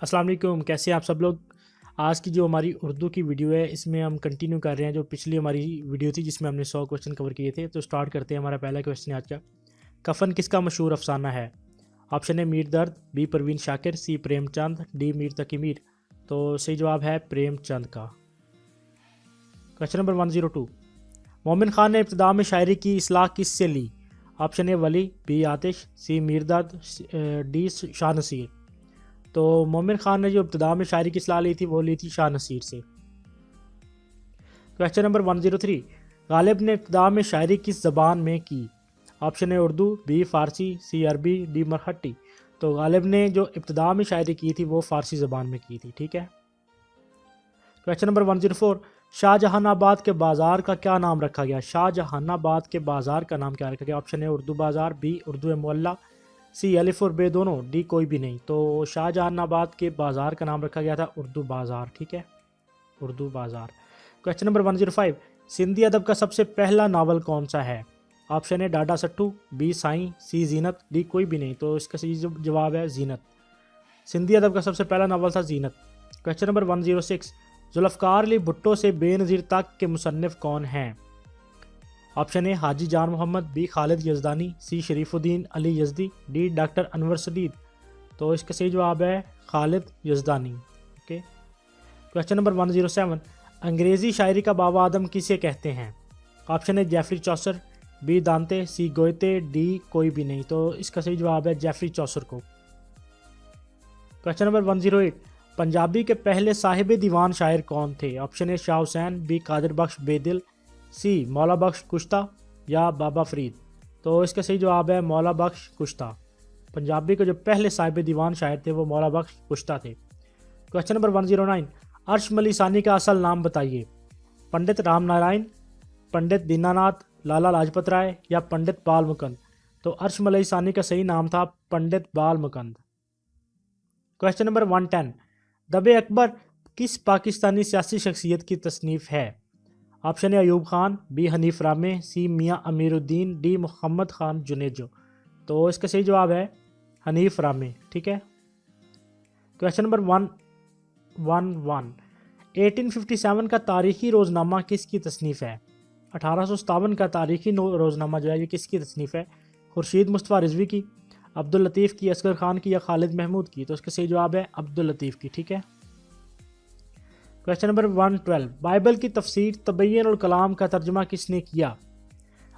अस्सलाम वालेकुम, कैसे हैं आप सब लोग। आज की जो हमारी उर्दू की वीडियो है इसमें हम कंटिन्यू कर रहे हैं जो पिछली हमारी वीडियो थी जिसमें हमने 100 क्वेश्चन कवर किए थे। तो स्टार्ट करते हैं। हमारा पहला क्वेश्चन है आज का, कफन किसका मशहूर अफसाना है। ऑप्शन है मीर दर्द, बी परवीन शाकिर, सी प्रेमचंद, डी मीर तकी मीर। तो सही जवाब है प्रेमचंद का। क्वेश्चन नंबर 102, मोमिन खान ने इब्तिदा में शायरी की इस्लाह किससे ली। ऑप्शन है वली, बी आतिश, सी मीर दर्द, डी शाह नसीर। तो मोमिन खान ने जो इब्तिदा में शायरी की सलाह ली थी वो ली थी शाह नसीर से। क्वेश्चन नंबर 103, गालिब ने इब्तिदा में शायरी किस ज़बान में की। ऑप्शन है उर्दू, बी फ़ारसी, सी अरबी, डी मरहट्टी। तो गालिब ने जो इब्तिदा में शायरी की थी वो फ़ारसी ज़बान में की थी। ठीक है। क्वेश्चन नंबर 104, शाहजहानाबाद के बाज़ार का क्या नाम रखा गया। शाहजहानाबाद के बाज़ार का नाम क्या रखा गया। ऑप्शन है उर्दू बाज़ार, बी उर्दू मोहल्ला, सी अलिफ और बे दोनों, डी कोई भी नहीं। तो शाहजहानाबाद के बाज़ार का नाम रखा गया था उर्दू बाज़ार। ठीक है, उर्दू बाज़ार। क्वेश्चन नंबर 105, सिंधी अदब का सबसे पहला नावल कौन सा है। ऑप्शन है डाडा सट्टू, बी साईं, सी जीनत, डी कोई भी नहीं। तो इसका सही जवाब है जीनत। सिंधी अदब का सबसे पहला नावल था जीनत। क्वेश्चन नंबर 106, जुल्फ़कार अली भुट्टो से बेनज़ीर तक के मुसन्निफ़ कौन हैं। ऑप्शन ए हाजी जान मोहम्मद, बी खालिद यज़दानी, सी शरीफुद्दीन अली यज़दी, डी डॉक्टर अनवर सदीद। तो इसका सही जवाब है Khalid Yazdani. Okay. Question number 107, अंग्रेज़ी शायरी का बाबा आदम किसे कहते हैं। ऑप्शन है जेफरी चौसर, बी दांते, सी गोयते, डी कोई भी नहीं। तो इसका सही जवाब है जेफरी चौसर को। क्वेश्चन नंबर 108, पंजाबी के पहले साहिब दीवान शायर कौन थे। ऑप्शन है शाह हुसैन, बी कादिर बख्श बेदिल, सी मौला बख्श कुश्ता या बाबा फरीद। तो इसका सही जवाब है मौला बख्श कुश्ता। पंजाबी के जो पहले साहिब दीवान शायर थे वो मौला बख्श कुश्ता थे। क्वेश्चन नंबर 109, अर्श मली सानी का असल नाम बताइए। पंडित राम नारायण, पंडित दीनानाथ, लाला लाजपत राय या पंडित बाल मुकंद। तो अर्श मली सानी का सही नाम था पंडित बाल मुकंद। क्वेश्चन नंबर 110, दबे अकबर किस पाकिस्तानी सियासी शख्सियत की तसनीफ़ है। ऑप्शन है अयूब खान, बी हनीफ रामे, सी मियाँ अमीरुद्दीन, डी मोहम्मद खान जुनेजो। तो इसका सही जवाब है हनीफ रामे। ठीक है। क्वेश्चन नंबर 111, 1857 का तारीखी रोज़नामा किसकी तसनीफ़ है। 1857 का तारीखी रोज़नामा जो है ये किसकी तसनीफ़ है। खुर्शीद मुस्तफ़ा रिजवी की, अब्दुल लतीफ़ की, असगर खान की या खालिद महमूद की। तो इसका सही जवाब है अब्दुल लतीफ़ की। ठीक है। क्वेश्चन नंबर 112, बाइबल की तफसीर तबय्यन और कलाम का तर्जमा किसने किया।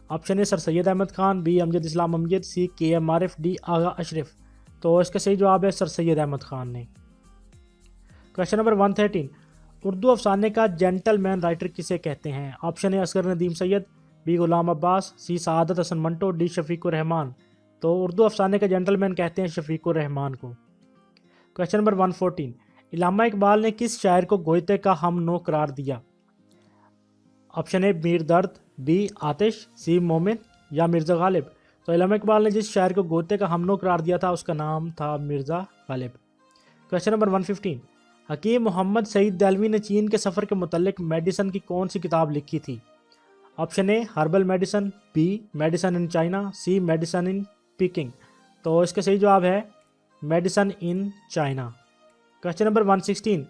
ऑप्शन है सर सैयद अहमद खान, बी अमजद इस्लाम अमजद, सी के एम आरिफ, डी आगा अशरफ। तो इसका सही जवाब है सर सैयद अहमद खान ने। क्वेश्चन नंबर 113, उर्दू अफसाने का जेंटलमैन राइटर किसे कहते हैं। ऑप्शन है असगर नदीम सैयद, बी गुलाम अब्बास, सी सआदत हसन मंटो, डी शफीकुर रहमान। तो उर्दू अफसाने का जेंटलमैन कहते हैं शफीकुर रहमान को। क्वेश्चन नंबर 114, इल्लामा इकबाल ने किस शायर को गोयते का हम नो करार दिया। ऑप्शन है मीर दर्द, बी आतिश, सी मोमिन या मिर्ज़ा गालिब। तो इल्लामा इकबाल ने जिस शायर को गोयते का हम नो करार दिया था उसका नाम था मिर्ज़ा गालिब। क्वेश्चन नंबर 115, हकीम मोहम्मद सईद दहलवी ने चीन के सफ़र के मुतल्लिक मेडिसन की कौन सी किताब लिखी थी। Option A herbal medicine, B medicine in China, C medicine in Peking. तो इसका सही जवाब है medicine in China. Question number 116,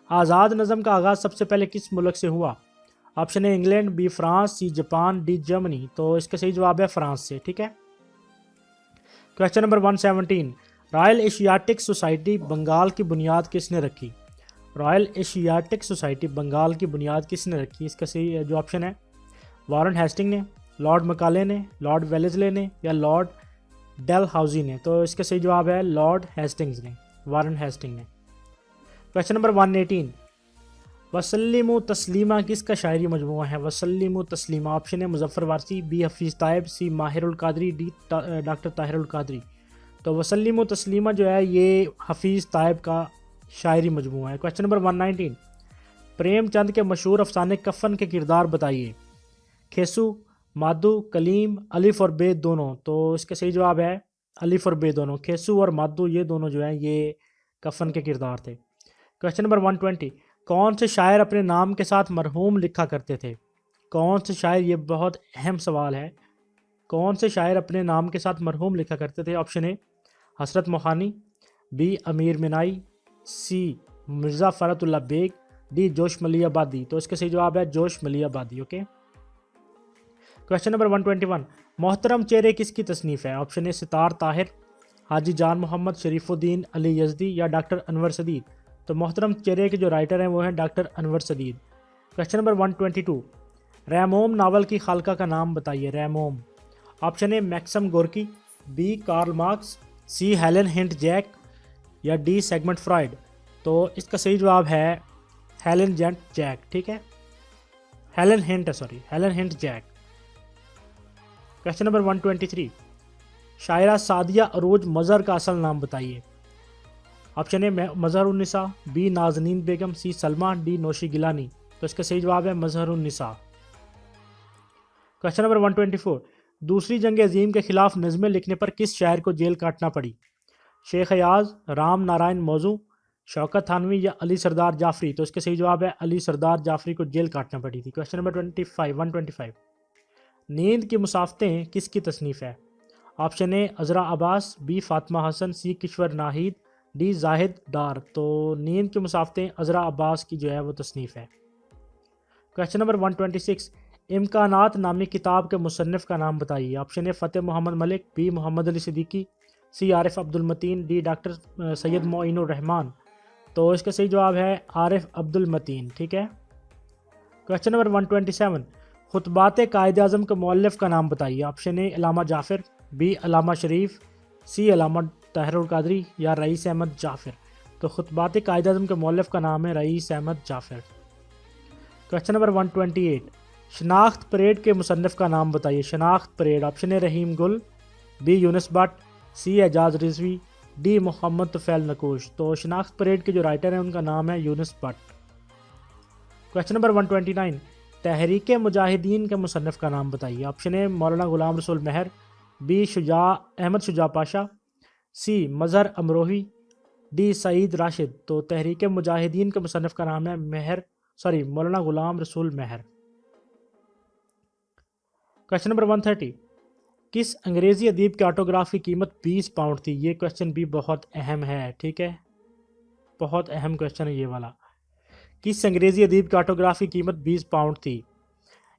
आज़ाद नज़म का आगाज़ सबसे पहले किस मुल्क से हुआ। ऑप्शन है England, B France, C Japan, D Germany. तो इसका सही जवाब है फ्रांस से। ठीक है। Question number 117, Royal Asiatic Society Bengal की बुनियाद किसने रखी। रॉयल एशियाटिक सोसाइटी बंगाल की बुनियाद किसने रखी। इसका सही जो ऑप्शन है वारन हेस्टिंग ने, लॉर्ड मकाले ने, लॉर्ड वेलेस्ले ने या लॉर्ड डेलहाउजी ने। तो इसका सही जवाब है लॉर्ड हेस्टिंग्स ने, वारन हेस्टिंग ने। क्वेश्चन नंबर 118, वसल्लिमु तस्लीमा किसका शायरी मजमूआ है। वसल्लिमु तस्लीमा, ऑप्शन है मुजफ्फर वारसी, बी हफीज़ ताइब, सी माहिरुल कादरी, डी डॉक्टर ताहिरुल कादरी। तो वसल्लिमु तस्लीमा जो है ये हफीज़ ताइब का शायरी मजमूआ है। क्वेश्चन नंबर 119, प्रेमचंद के मशहूर अफसाने कफन के किरदार बताइए। खेसू, मादू, कलीम, अलिफ और बे दोनों। तो इसका सही जवाब है अलिफ और बे दोनों। खेसू और मादू ये दोनों जो हैं ये कफन के किरदार थे। क्वेश्चन नंबर 120, कौन से शायर अपने नाम के साथ मरहूम लिखा करते थे। कौन से शायर, ये बहुत अहम सवाल है, कौन से शायर अपने नाम के साथ मरहूम लिखा करते थे। ऑप्शन ए हसरत मोहानी, बी अमीर मिनाई, सी मिर्ज़ा फ़रतुल्ला बेग, डी जोश मली आबादी। तो इसका सही जवाब है जोश मली आबादी। ओके, क्वेश्चन नंबर 121, मोहतरम चेहरे किसकी तसनीफ़ है? ऑप्शन ए सितार ताहिर, हाजी जान मोहम्मद, शरीफुद्दीन अली यज़दी या डॉक्टर अनवर सदीद। तो मोहतरम चेहरे के जो राइटर हैं वो हैं doctor Anwar Sadeed. Question number 122, रैमोम नावल की खालका का नाम बताइए। रैमोम, option A Maxim Gorky, B Karl Marx, C Helen Hunt Jack या डी सेगमेंट फ्रॉइड। तो इसका सही जवाब है हेलन जेंट जैक। ठीक है, Helen Hunt Jack. Question number 123, शायरा सादिया अरोज मज़हर का असल नाम बताइए। Option A Mazharunnisa, B Nazneen Begum, C Salma, D Naushi Gilani. तो इसका सही जवाब है मज़हरुन्निसा। क्वेश्चन नंबर 124, दूसरी जंग अजीम के खिलाफ नज़में लिखने पर किस शायर को जेल काटना पड़ी? शेख अयाज, राम नारायण मौजू, शौकत थानवी या अली सरदार जाफरी। तो इसका सही जवाब है अली सरदार जाफरी को जेल काटना पड़ी थी। क्वेश्चन नंबर 125, नींद की मुसाफ़तें किसकी तसनीफ़ है? Option A Azra Abbas, B Fatima Hasan, C Kishwar Naheed, D Zahid Dar. तो नींद की मुसाफ़तें अजरा अब्बास की जो है वो तसनीफ़ है। क्वेश्चन नंबर 126, इम्कानात नामी किताब के मुसन्निफ़ का नाम बताइए। ऑप्शन ए फ़तेह मोहम्मद मलिक, बी मोहम्मद अली सिद्दीकी, सी आरिफ अब्दुल मतीन, डी डॉक्टर सैयद मोइनुर रहमान। तो इसका सही जवाब है आरिफ अब्दुल मतीन। ठीक है, क्वेश्चन नंबर 127, खुतबात कायद आज़म के मौलफ़ का नाम बताइए। ऑप्शन ए अलामा जाफ़िर, बी अलामा शरीफ, सी अलामा ताहिरुल कादरी या रईस अहमद जाफ़िर। तो खुतबात कायद आज़म के मौलफ़ का नाम है rice Ahmad Jafir. Question number 128, शनाख्त परेड के मुसन्निफ़ का नाम बताइए। शनाख्त परेड, ऑप्शन ए रहीम गुल, बी यूनुस भट्ट, सी एजाज रिजवी, डी मोहम्मद तुफ़ैल नकूश। तो शनाख्त परेड के जो राइटर हैं उनका नाम है यूनुस भट्ट। क्वेश्चन नंबर 129, तहरीक मुजाहिदीन के मुसन्निफ़ का नाम बताइए। ऑप्शन ए मौलाना गुलाम रसूल महर, बी अहमद शुजा पाशा, सी मज़हर अमरोही, डी सईद राशिद। तो तहरीक मुजाहिदीन के मुसन्निफ़ का नाम है मौलाना गुलाम रसूल महर। क्वेश्चन नंबर 130, किस अंग्रेज़ी अदीब के ऑटोग्राफ की कीमत 20 पाउंड थी? ये क्वेश्चन भी बहुत अहम है। ठीक है, बहुत अहम क्वेश्चन है ये वाला। किस अंग्रेज़ी अदीब के ऑटोग्राफ की कीमत 20 पाउंड थी?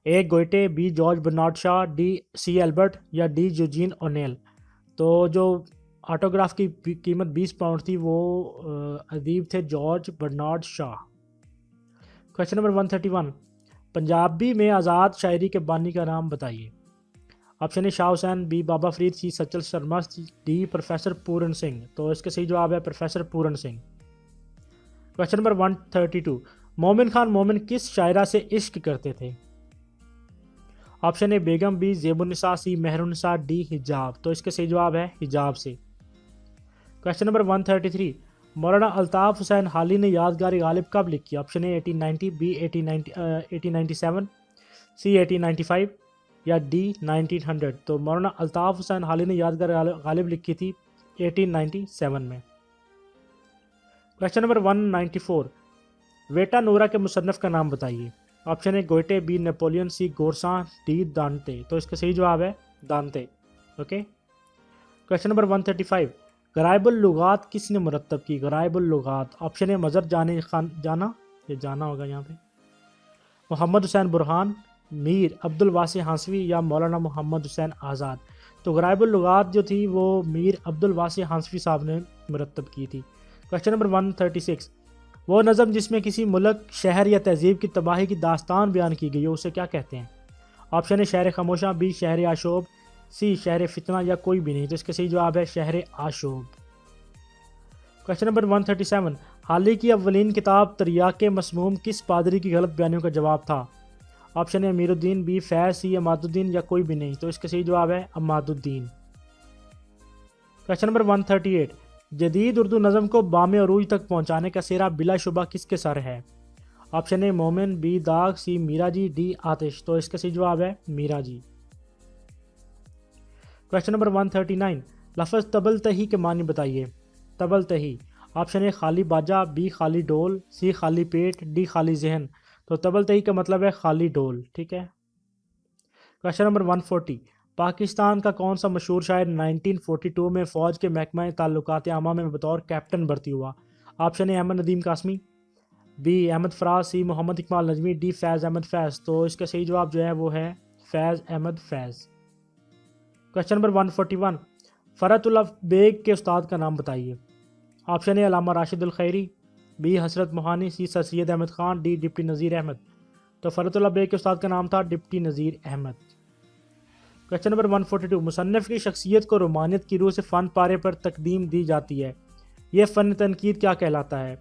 A Goethe, B George Bernard Shaw, D C Albert या डी यूजीन ओनेल। तो जो ऑटोग्राफ की कीमत 20 पाउंड थी वो अदीब थे George Bernard Shaw. Question number 131, Punjabi में आज़ाद शायरी के बानी का नाम बताइए। Option A Shah Hussain, B Baba Farid, C Sachal Sharma, D professor Puran Singh. तो इसका सही जवाब है professor Puran Singh. Question number 132, Momin Khan मोमिन किस शायरा से इश्क करते थे? Option A Begum, B Zebunnisa, C Mehrunnisa, D Hijab. तो इसका सही जवाब है हिजाब से। क्वेश्चन नंबर 133, मौलाना अल्ताफ़ हुसैन हाली ने यादगार गालिब कब लिखी? ऑप्शन ए 1890, बी 1897, सी 1895 या डी 1900। तो मौलाना अल्ताफ़ हुसैन हाली ने यादगार गालिब लिखी थी 1897 में। क्वेश्चन नंबर 194, वेटा नूरा के मुसन्निफ़ का नाम बताइए। Option A Goethe, B Napoleon, C गोरसान, डी दांते। तो इसका सही जवाब है दांते। ओके, क्वेश्चन नंबर 135, गराइबुल लुगात किसने मुरत्तब की? गराइबुल लुगात, ऑप्शन ए मज़हर जाना, ये जाना होगा यहाँ पे, मोहम्मद हुसैन बुरहान, मीर अब्दुल वासी हांसवी या मौलाना मोहम्मद हुसैन आज़ाद। तो गराइबुल लुगात जो थी वो मीर अब्दुल वासी हांसवी साहब ने मुरत्तब की थी। क्वेश्चन नंबर 136, वो नज़म जिसमें किसी मुल्क, शहर या तहजीब की तबाही की दास्तान बयान की गई है उसे क्या कहते हैं? ऑप्शन ए शहर खामोशा, बी शहर आशोब, सी शहर फितना या कोई भी नहीं। तो इसका सही जवाब है शहर आशोब। क्वेश्चन नंबर 137, हाल की अव्वलीन किताब तरियाक मसमूम किस पादरी की गलत बयानियों का जवाब था? ऑप्शन ए अमीरुद्दीन, बी फैज़, सी अमादुद्दीन या कोई भी नहीं। तो इसका सही जवाब है अमादुद्दीन। क्वेश्चन नंबर 138, जदीद उर्दू नज़म को बाम अरूज तक पहुँचाने का सेहरा बिलाशुबा किसके सर है? ऑप्शन ए मोमिन, बी दाग, सी मीरा जी, डी आतिश। तो इसका सही जवाब है मीरा जी। क्वेश्चन नंबर 139, लफ्ज़ तबल तही के मानी बताइए। तबल तही, ऑप्शन ए खाली बाजा, बी खाली डोल, सी खाली पेट, डी खाली जहन। तो तबल तही का मतलब है खाली डोल। ठीक है, क्वेश्चन नंबर 140, पाकिस्तान का कौन सा मशहूर शायर 1942 में फ़ौज के महकमा ताल्लुकात आमा में बतौर कैप्टन भर्ती हुआ? Option A Ahmad Nadeem Qasmi, B Ahmad Faraz, C Mohammad Iqbal Najmi, D Faiz Ahmad Faiz. तो इसका सही जवाब जो है वो है फैज़ अहमद फैज़। क्वेश्चन नंबर 141, फ़रतुल्लाह बेग के उस्ताद का नाम बताइए। Option A Allama Rashid al Khairi, B Hasrat Mohani, C sir Syed Ahmad Khan, D deputy Nazir Ahmad. तो फ़रतुल्लाह बेग के उस्ताद का नाम था deputy Nazir Ahmad. Question number 142, मुसन्निफ़ की शख्सियत को रोमानियत की रूह से फ़न पारे पर तकदीम दी जाती है, यह फ़न तनकीद क्या कहलाता है।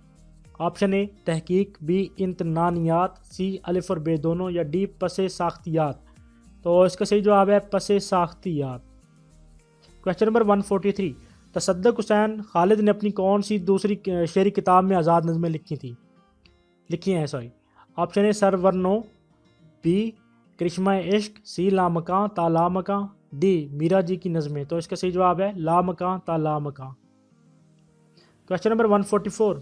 ऑप्शन ए तहकीक, बी इम्तनानियात, सी अलिफ और बे दोनों, या डी पसे साख्तियात। तो इसका सही जवाब है पसे साख्तियात। क्वेश्चन नंबर 143, तसद्दुक़ हुसैन खालिद ने अपनी कौन सी दूसरी शेरी किताब में आज़ाद नज़में लिखी हैं सॉरी। ऑप्शन ए सरवरनो, बी करिश्मा इश्क, सी लामकां ता लामकां, डी मीरा जी की नज़में। तो इसका सही जवाब है लामकां ता लामकां। क्वेश्चन नंबर 144,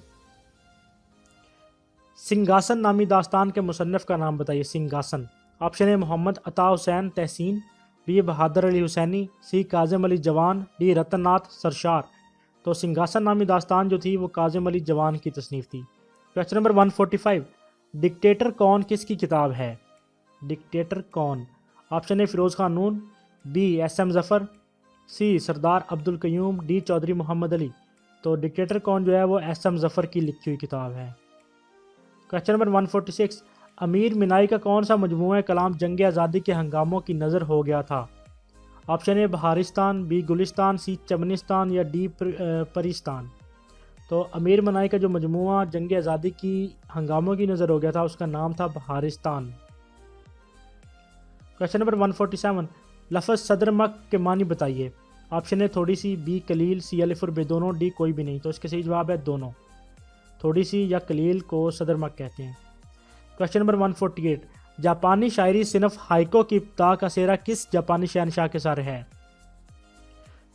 सिंहासन नामी दास्तान के मुसन्निफ़ का नाम बताइए। सिंहासन। ऑप्शन ए मोहम्मद अता हुसैन तहसीन, बी बहादुर अली हुसैनी, सी काजिम अली जवान, डी रतननाथ सरशार। तो सिंहासन नामी दास्तान जो थी वो काजिम अली जवान की तसनीफ़ थी। क्वेश्चन नंबर 145, डिक्टेटर कौन किसकी किताब है। डिक्टेटर कौन। Option A Firoz Khan Noon, B S M Zafar, C Sardar Abdul Qayyum, D Chaudhry Mohammad Ali. तो डिक्टेटर कौन जो है वो एस एम ज़फ़र की लिखी हुई किताब है। क्वेश्चन नंबर 146, अमीर मिनाई का कौन सा मजमूआ कलाम जंग आज़ादी के हंगामों की नज़र हो गया था। ऑप्शन ए बहारिस्तान, बी गुलिस्तान, सी चमनिस्तान, या डी परिस्तान। तो अमीर मिनाई का जो मजमूआ जंग आज़ादी की हंगामों की नज़र हो गया था उसका नाम था बहारिस्तान। क्वेश्चन नंबर 147, लफ्ज़ सदर मक के मानी बताइए। ऑप्शन ए थोड़ी सी, बी कलील, सी अलिफ और बे दोनों, डी कोई भी नहीं। तो इसका सही जवाब है दोनों। थोड़ी सी या कलील को सदर मक कहते हैं। क्वेश्चन नंबर 148, जापानी शायरी सिनफ हाइको की इब्तिदा का सेहरा किस जापानी शहनशाह के सर है।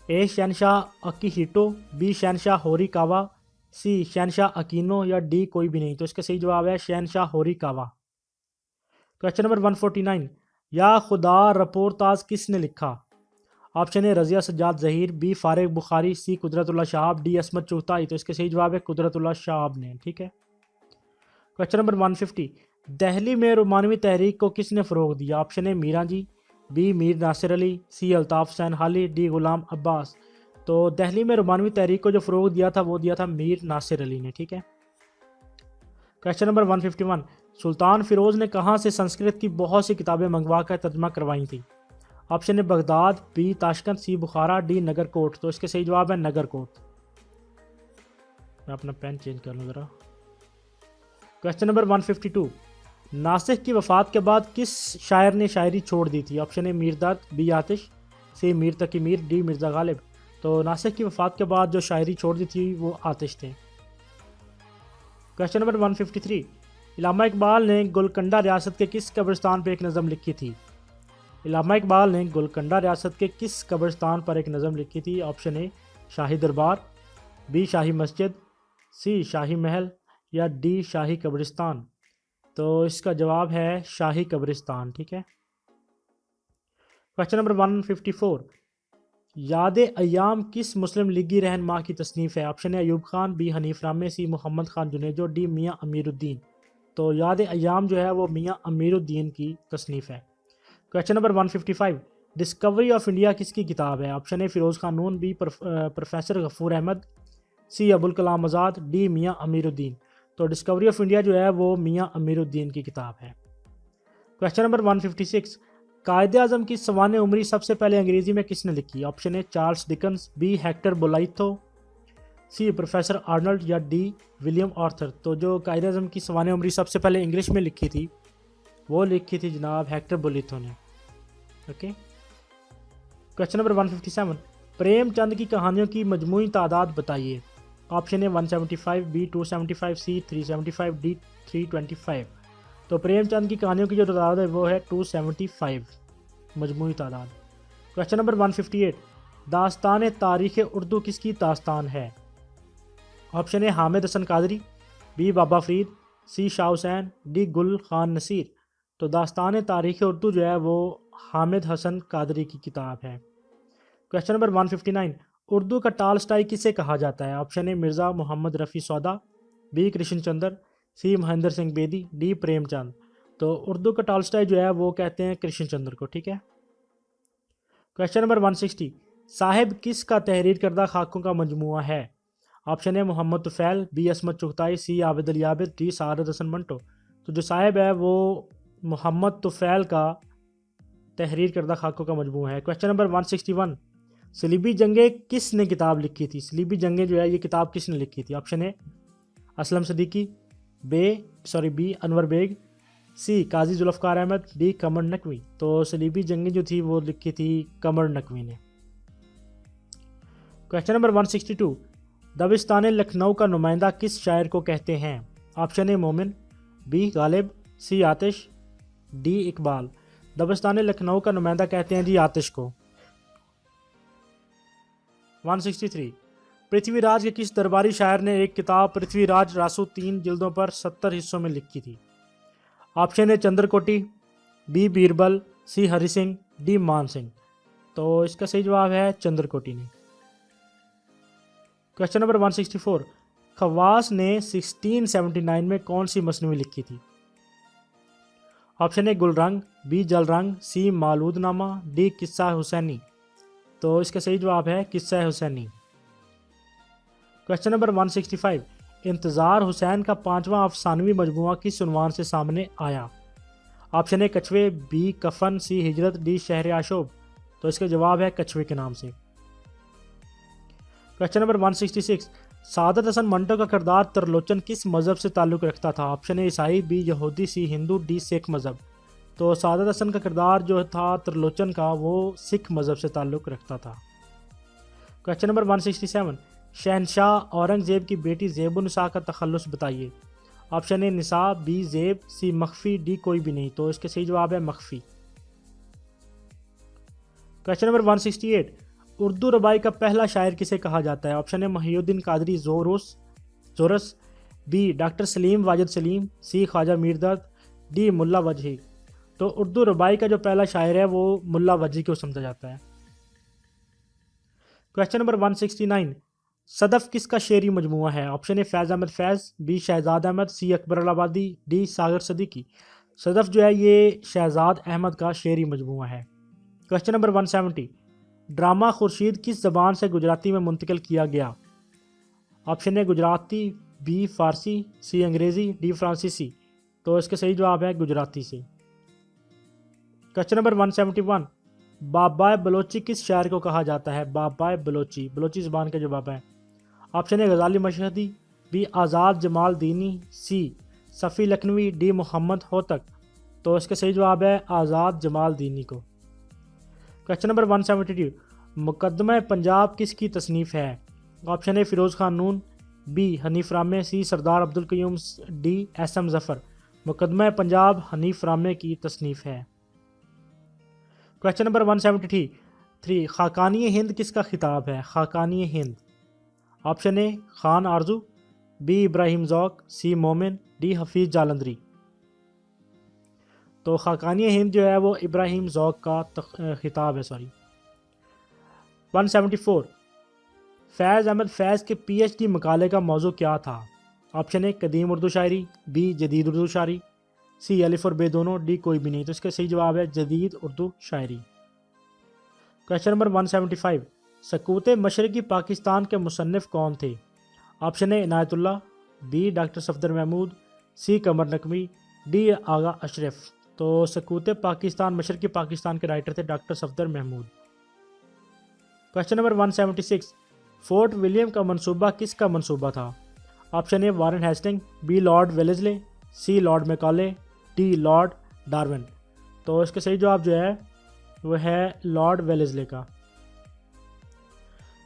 ए शहनशाह अकीहिटो, बी शहनशाह होरिकावा, सी शहनशाह अकीनो, या डी कोई भी नहीं। तो इसका सही जवाब है शहनशाह होरिकावा। क्वेश्चन नंबर 149, या खुदा रपोर्ताज किसने लिखा। Option A Razia Sajjad Zaheer, B Farigh Bukhari, C Qudratullah Shahab, D Ismat Chughtai. तो इसके सही जवाब है कुदरतुल्लाह शाहाब ने। ठीक है। क्वेश्चन नंबर 150, दिल्ली में रोमानवी तहरीक को किसने फ़रोग दिया। Option A Meera ji, B Mir Nasir Ali, C Altaf Hussain Hali, D गुलाम अब्बास। तो दिल्ली में रोमानवी तहरीक को जो फ़रोग दिया था वो दिया था मीर नासिर अली ने। ठीक है। क्वेश्चन नंबर 151, सुल्तान फ़िरोज़ ने कहाँ से संस्कृत की बहुत सी किताबें मंगवा कर तर्जमा करवाई थी। Option A Baghdad, B Tashkent, C Bukhara, D Nagarkot. तो इसके सही जवाब है नगरकोट। मैं अपना पेन चेंज कर लूँ ज़रा। क्वेश्चन नंबर 152, नासिक की वफ़ात के बाद किस शायर ने शायरी छोड़ दी थी। ऑप्शन ए मीर दर्द, बी आतिश, सी मीर तकी मीर, डी मिर्ज़ा गालिब। तो नासिक की वफ़ात के बाद जो शायरी छोड़ दी थी वो आतिश थे। क्वेश्चन नंबर 153, इल्लामा इकबाल ने गोलकंडा रियासत के किस कब्रिस्तान पर एक नज़म लिखी थी। इल्लामा इकबाल ने गोलकंडा रियासत के किस कब्रिस्तान पर एक नज़म लिखी थी। ऑप्शन ए शाही दरबार, बी शाही मस्जिद, सी शाही महल, या डी शाही कब्रिस्तान। तो इसका जवाब है शाही कब्रिस्तान। ठीक है। क्वेश्चन नंबर 154, याद अयाम किस मुस्लिम लीगी रहनमा की तसनीफ़ है। Option A Ayub Khan, B Hanif Ramay, C Mohammad Khan Junejo, D Mian Amiruddin. तो याद अयाम जो है वो मियाँ अमीरुद्दीन की तसनीफ़ है। Question number 155, Discovery of India किसकी किताब है। Option A Firoz Khan Noon, B professor Ghafoor Ahmad, C Abul Kalam Azad, D Mian Amiruddin. तो डिस्कवरी ऑफ इंडिया जो है वो मियाँ अमीरुद्दीन की किताब है। क्वेश्चन नंबर 156, कायदे आज़म की सवाने उमरी सबसे पहले अंग्रेज़ी में किसने लिखी। Option A Charles Dickens, B Hector Bolitho, C professor Arnold, या डी विलियम आर्थर। तो जो कायदे आज़म की सवाने उमरी सबसे पहले इंग्लिश में लिखी थी वो लिखी थी जनाब हेक्टर बोलाइथो ने। ओके। क्वेश्चन नंबर 157, प्रेमचंद की कहानियों की मजमूई तादाद बताइए। Option A 175, B 275, C 375, D 325। तो प्रेमचंद की कहानियों की जो तादाद है वो है 275 मजमूई तादाद। क्वेश्चन नंबर 158, दास्तान तारीख़ उर्दू किसकी दास्तान है। Option A Hamid Hasan Qadri, B Baba Farid, C Shah Hussain, D Gul Khan Naseer. तो दास्तान तारीख़ उर्दू जो है वो हामिद हसन कादरी की किताब है। क्वेश्चन नंबर 159, उर्दू का टालस्टाई किसे कहा जाता है। ऑप्शन ए मिर्ज़ा मोहम्मद रफ़ी सौदा, बी कृष्ण चंद्र, सी महेंद्र सिंह बेदी, डी प्रेमचंद। तो उर्दू का टॉल्स्टॉय जो है वो कहते हैं कृष्ण चंद्र को। ठीक है। क्वेश्चन नंबर 160, साहिब किस का तहरीर करदा खाकों का मजमुआ है? Option A Mohammad Tufail, B Ismat Chughtai, C Abid Ali Abid, D Saadat Hasan Manto. तो जो साहिब है वो मोहम्मद तुफैल का तहरीर करदा खाकों का मजमू है। क्वेश्चन नंबर 161, सलीबी जंगे किसने किताब लिखी थी? सलीबी जंगे जो है ये किताब किसने लिखी थी? Option A Aslam Siddiqui, B Anwar Baig, C Qazi Zulfiqar Ahmad, D Qamar Naqvi. तो सलीबी जंगे जो थी वो लिखी थी कमर नकवी ने। क्वेश्चन नंबर 162, दबिस्तान लखनऊ का नुमाइंदा किस शायर को कहते हैं? ऑप्शन ए मोमिन, बी गालिब, सी आतिश, डी इकबाल। दबिस्तान लखनऊ का नुमाइंदा कहते हैं जी आतिश को। 163, पृथ्वीराज के किस दरबारी शायर ने एक किताब पृथ्वीराज रासू 3 जिल्दों पर 70 हिस्सों में लिखी थी? Option A Chandrakoti, B Birbal, C Hari Singh, D Man Singh. तो इसका सही जवाब है चंद्रकोटी ने। क्वेश्चन नंबर 164, खवास ने 1679 में कौन सी मसनवी लिखी थी? Option A Gulrang, B Jalrang, C Maludnama, D Qissa Husaini. तो इसका सही जवाब है किस्सा हुसैनी। क्वेश्चन नंबर 165, इंतज़ार हुसैन का 5वां अफसानवी मजमुआ किस उन्वान से सामने आया? ऑप्शन ए कछवे, बी कफन, सी हिजरत, डी शहर आशोब। तो इसका जवाब है कछवे के नाम से। क्वेश्चन नंबर 166, सादत हसन मंटो का किरदार त्रिलोचन किस मज़हब से ताल्लुक़ रखता था? ऑप्शन ए ईसाई, बी यहूदी, सी हिंदू, डी सिख मज़हब। तो सादत हसन का किरदार जो था त्रिलोचन का वो सिख मज़हब से ताल्लुक़ रखता था। क्वेश्चन नंबर 167, शहनशाह औरंगज़ेब की बेटी ज़ेबुन्निसा का तखल्लुस बताइए। Option A Nisa, B Zeb, C Makhfi, D कोई भी नहीं। तो इसके सही जवाब है मख्फी। क्वेश्चन नंबर 168, उर्दू रबाई का पहला शायर किसे कहा जाता है? Option A Mohiuddin Qadri Zore, B doctor Salim Wajid Salim, C Khwaja Mirdard, D Mulla Wajhi. तो उर्दू रबाई का जो पहला शायर है वो मुल्ला वजही को समझा जाता है। क्वेश्चन नंबर 169, सदफ किसका शेरी मजमुआ है? Option A Faiz Ahmad Faiz, B Shahzad Ahmad, C Akbar Allahabadi, D Sagar Siddiqui. Sadaf जो है ये शहजाद अहमद का शेरी मजमुआ है। क्वेश्चन नंबर 170, ड्रामा खुर्शीद किस ज़बान से गुजराती में मुंतकिल किया गया? ऑप्शन ए गुजराती, बी फ़ारसी, सी अंग्रेज़ी, डी फ्रांसीसी। तो इसका सही जवाब है गुजराती से। क्वेश्चन नंबर 171, बाबाए बलोची किस शायर को कहा जाता है? बाबाए बलोची ज़बान के जो बाबा है। ऑप्शन ए गज़ाली मशहदी, बी आज़ाद जमाल दीनी, सी सफ़ी लखनवी, डी मोहम्मद होतक। तो इसका सही जवाब है आज़ाद जमाल दीनी को। क्वेश्चन नंबर 172, मुकदमा पंजाब किसकी तसनीफ़ है? Option A Firoz Khan Noon, B Hanif Ramay, C Sardar Abdul Qayyum, D S M. Zafar. मुकदमा पंजाब हनीफ रामे की तसनीफ़ है। क्वेश्चन नंबर 173, खाकानी हिंद किसका खिताब है? खाकानी Hind. Option A Khan Aarzoo, B Ibrahim ज़ौक, सी मोमिन, डी हफीज़ जालंधरी। तो खाकानी हिंद जो है वो इब्राहिम ज़ौक का खिताब है। 174, फैज़ अहमद फैज़ के PhD मकाले का मौजू क्या था? ऑप्शन ए कदीम उर्दू शायरी, बी जदीद उर्दू शायरी, सी अलिफ और बे दोनों, डी कोई भी नहीं। तो इसका सही जवाब है जदीद उर्दू शायरी। क्वेश्चन नंबर 175, सकूत मशरक़ी पाकिस्तान के मुसन्निफ़ कौन थे? Option A Inayatullah, B doctor Safdar Mahmood, C Qamar Naqvi, D Agha Ashraf. तो सकूत पाकिस्तान मशरक़ी पाकिस्तान के राइटर थे doctor Safdar Mahmood. Question number 176, Fort William का मनसूबा किसका मनसूबा था? Option A Warren Hastings, B Lord Wellesley, C Lord Macaulay, D Lord Darwin. तो इसका सही जवाब जो है वो है लॉर्ड वेलेस्ले का।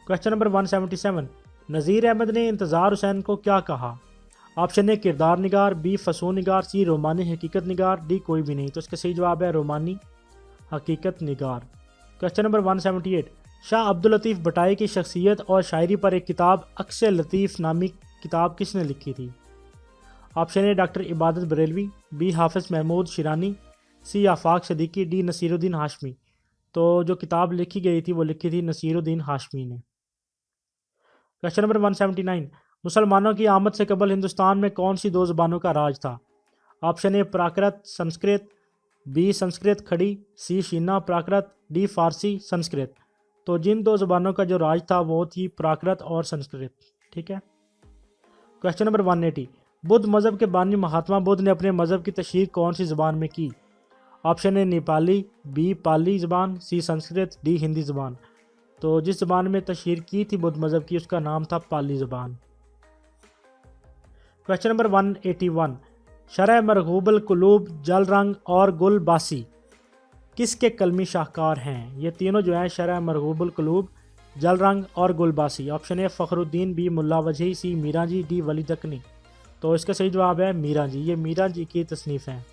क्वेश्चन नंबर 177, नज़ीर अहमद ने इंतज़ार हुसैन को क्या कहा? ऑप्शन ए किरदार निगार, बी फसून निगार, सी रोमानी हकीकत निगार, डी कोई भी नहीं। तो इसका सही जवाब है रोमानी हकीकत निगार। क्वेश्चन नंबर 178, शाह अब्दुल लतीफ़ भटाई की शख्सियत और शायरी पर एक किताब अक्स लतीफ़ नामी किताब किसने लिखी थी? ऑप्शन ए डॉक्टर इबादत बरेलवी, बी हाफिज़ महमूद शिरानी, सी आफाक सदीकी, डी नसीरुद्दीन हाशमी। तो जो किताब लिखी गई थी वो लिखी थी नसीरुद्दीन हाशमी ने। क्वेश्चन नंबर 179, मुसलमानों की आमद से कबल हिंदुस्तान में कौन सी 2 ज़बानों का राज था? Option A Prakrit Sanskrit, B Sanskrit Khari, C Shina Prakrit, D Farsi Sanskrit. तो जिन 2 ज़बानों का जो राज था वो थी प्राकृत और संस्कृत। ठीक है। क्वेश्चन नंबर 180, बुद्ध मज़हब के बानी महात्मा बुद्ध ने अपने मज़हब की तशरीह कौन सी ज़बान में की? ऑप्शन ए नेपाली, बी पाली ज़बान, सी संस्कृत, डी हिंदी ज़बान। तो जिस ज़बान में तशहीर की थी बुद्ध मज़हब की उसका नाम था पाली ज़बान। क्वेश्चन नंबर 181, शरह मरगूबुल कुलूब, जल रंग और गुल बासी किसके कलमी शाहकार हैं? ये तीनों जो हैं शरह मरगूबुल कुलूब, जल रंग और गुल बासी। Option A Fakhruddin, B Mulla Wajhi, C Meera ji, D Wali Dakkani. तो इसका सही जवाब है मीरा जी। ये मीरा जी की तसनीफ़ हैं।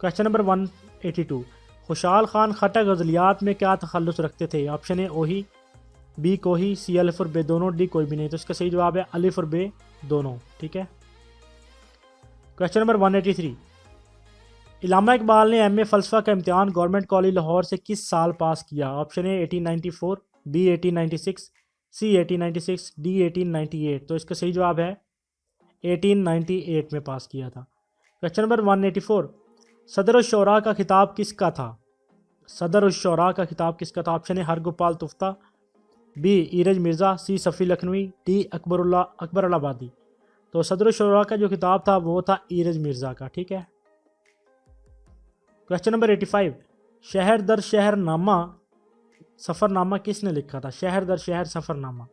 क्वेश्चन नंबर 182, खुशहाल खान खटक गज़लियात में क्या तखल्लुस रखते थे? ऑप्शन ए ओही, बी कोही, सी अलिफ और बे दोनों, डी कोई भी नहीं। तो इसका सही जवाब है अलिफ और बे दोनों। ठीक है। क्वेश्चन नंबर 183, इल्लामा इकबाल ने एमए फ़लसफ़ा का इम्तिहान गवर्नमेंट कॉलेज लाहौर से किस साल पास किया? Option A 1894, B 1896, C 1896, D 1898। तो इसका सही जवाब है 1898 में पास किया था। क्वेश्चन नंबर 184, सदर उश-शोरा का खिताब किसका था? सदर उश-शोरा का खिताब किसका था? Option A Hargopal Tufta, B Iraj Mirza, C Safi Lakhnavi, D Akbar Allahabadi. तो सदर उश-शोरा का जो खिताब था वो था इरज मिर्ज़ा का। ठीक है। क्वेश्चन नंबर 85, शहर दर शहर नामा सफ़रनामा किसने लिखा था? शहर दर शहर सफ़रनामा।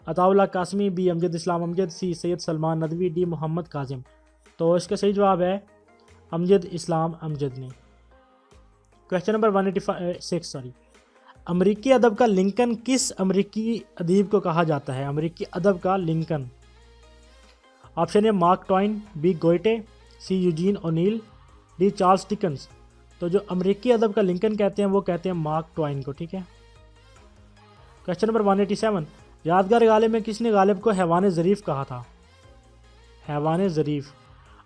अताउल्लाह कासमी, बी अमजद इस्लाम अमजद, सी सैयद सलमान नदवी, डी मोहम्मद काजिम। तो इसका सही जवाब है अमजद इस्लाम अमजद ने। क्वेश्चन नंबर 186, अमरीकी अदब का लिंकन किस अमरीकी अदीब को कहा जाता है? अमरीकी अदब का Lincoln. Option A Mark Twain, B Goethe, C Eugene O'Neill, D Charles Dickens. तो जो अमरीकी अदब का लिंकन कहते हैं वो कहते हैं मार्क ट्वाइन को। ठीक है। क्वेश्चन नंबर 187, यादगार गालिब में किसने गालिब को हैवान ज़रीफ़ कहा था? हैवान ज़रीफ़।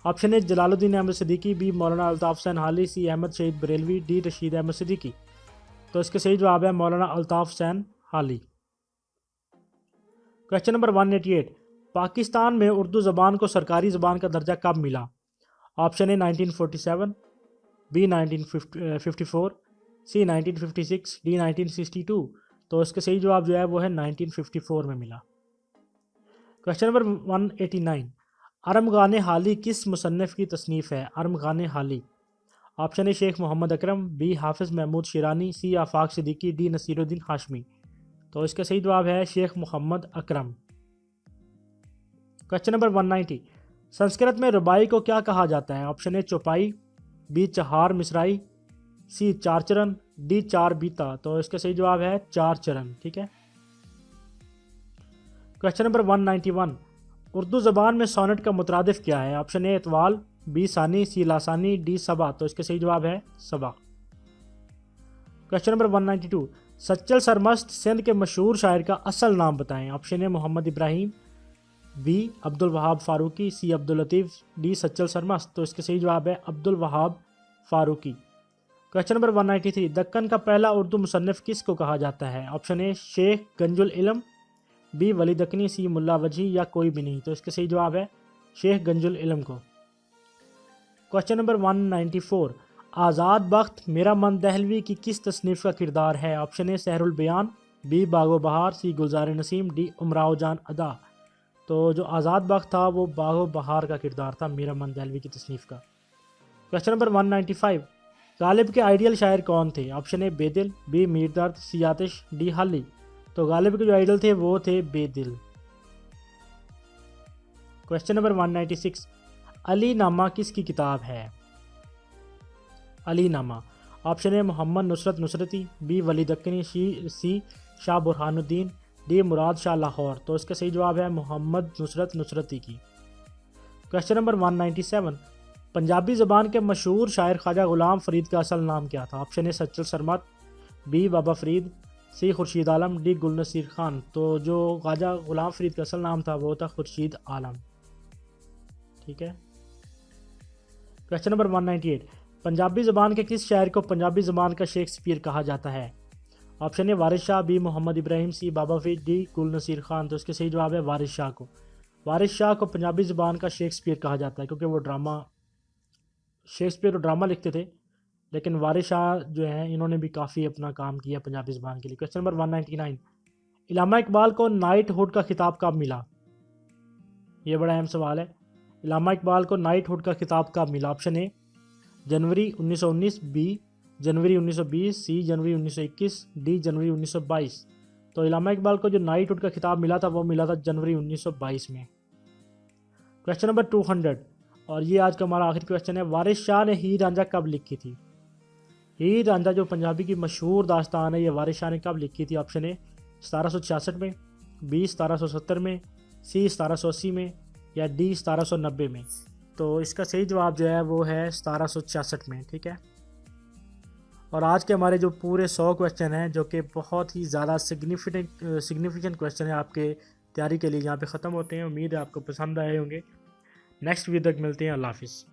Option A Jalaluddin Ahmad Siddiqui, B Maulana Altaf Hussain Hali, C Ahmad Shahid Barelvi, D Rashid Ahmad Siddiqui. तो इसका सही जवाब है मौलाना अल्ताफ़ हुसैन हाली। क्वेश्चन नंबर 188, पाकिस्तान में उर्दू ज़बान को सरकारी ज़बान का दर्जा कब मिला? Option A 1947, B 1954, C 1956, D 1962। तो इसका सही जवाब जो है वो है 1954 में मिला। क्वेश्चन नंबर 189, अरमगान हाली किस मुसन्निफ़ की तसनीफ़ है? Armaghan Hali. Option A Sheikh Mohammad Akram, B Hafiz Mahmood Shirani, C Afaq Siddiqui, D Naseeruddin Hashmi. तो इसका सही जवाब है शेख मोहम्मद अकरम। क्वेश्चन नंबर 190, संस्कृत में रुबाई को क्या कहा जाता है? ऑप्शन ए चौपाई, बी चहार मिसराई, सी चार चरण, डी चार बीता। तो इसका सही जवाब है चार चरण। ठीक है। क्वेश्चन नंबर 191, उर्दू ज़बान में सोनेट का मुतरादिफ क्या है? ऑप्शन ए इतवाल, बी सानी, सी लासानी, डी सबा। तो इसका सही जवाब है सबा। क्वेश्चन नंबर 192, सच्चल सरमस्त सिंध के मशहूर शायर का असल नाम बताएं। Option A Mohammad Ibrahim, B Abdul Wahab Farooqui, C Abdul Latif, D Sachal Sarmast. तो इसका सही जवाब है अब्दुल वहाब फ़ारूकी। क्वेश्चन नंबर 193, दक्कन का पहला उर्दू मुसन्निफ़ किसको कहा जाता है? ऑप्शन ए शेख गंजुल इल्म, बी वली दक्कनी, सी मुल्ला वजही या कोई भी नहीं। तो इसका सही जवाब है शेख गंजुल इल्म को। क्वेश्चन नंबर 194, आज़ाद बख्त मेरा मन दहलवी की किस तसनीफ़ का किरदार है? ऑप्शन ए सहरुल बयान, बी बागो बहार, सी गुलजार नसीम, डी उमराव जान अदा। तो जो आज़ाद बख्त था वो बागो बहार का किरदार था मीरा मन दहलवी की तसनीफ़ का। क्वेश्चन नंबर 195, गालिब के आइडियल शायर कौन थे? ऑप्शन ए बेदिल, बी मीर दर्द, सी आतिश, डी हाली। तो गालिब के जो आइडल थे वो थे बेदिल। क्वेश्चन नंबर 196, अली नामा किसकी किताब है? Ali Nama. Option A Mohammad Nusrat Nusrati, B Wali Dakkani, C Shah Burhanuddin, D Murad Shah Lahore. तो इसका सही जवाब है मोहम्मद नुसरत नुसरती की। क्वेश्चन नंबर 197, पंजाबी ज़बान के मशहूर शायर ख्वाजा ग़ुलाम फ़रीद का असल नाम क्या था? Option A Sachal Sarmast, B Baba Farid, C Khurshid Alam, D Gul Nasir Khan. तो जो ख्वाजा ग़ुलाम फ़रीद का असल नाम था वो था खुर्शीद आलम। ठीक है। क्वेश्चन नंबर 198, पंजाबी ज़बान के किस शायर को पंजाबी ज़बान का शेक्सपियर कहा जाता है? Option A Waris Shah, B Mohammad Ibrahim, C Baba Farid, D Gul Naseer Khan. तो इसके सही जवाब है वारिस शाह को। वारिस शाह को पंजाबी ज़बान का शेक्सपियर कहा जाता है क्योंकि वो शेक्सपियर तो ड्रामा लिखते थे, लेकिन वारिस शाह जो हैं इन्होंने भी काफ़ी अपना काम किया पंजाबी ज़बान के लिए। क्वेश्चन नंबर 199, इलामा इकबाल को नाइटहुड का खिताब कब मिला? ये बड़ा अहम सवाल है। इलामा इकबाल को नाइटहुड का खिताब कब मिला? ऑप्शन ए जनवरी 1919, बी जनवरी 1920, सी जनवरी 1921, डी जनवरी 1922। तो इलामा इकबाल को जो नाइटहुड का खिताब मिला था वो मिला था जनवरी 1922 में। क्वेश्चन नंबर 200, और ये आज का हमारा आखिरी क्वेश्चन है। वारिस शाह ने हीर रांझा कब लिखी थी? हीर रांझा जो पंजाबी की मशहूर दास्तान है, ये वारिस शाह ने कब लिखी थी? ऑप्शन ए 1766 में, बी 1770 में, सी 1780 में, या डी 1790 में। तो इसका सही जवाब जो है वो है 1766 में। ठीक है, और आज के हमारे जो पूरे 100 क्वेश्चन हैं जो कि बहुत ही ज़्यादा सिग्निफिकेंट क्वेश्चन है आपके तैयारी के लिए, यहाँ पे ख़त्म होते हैं। उम्मीद है आपको पसंद आए होंगे। नेक्स्ट वीडियो तक मिलते हैं। अल्लाह हाफिज़।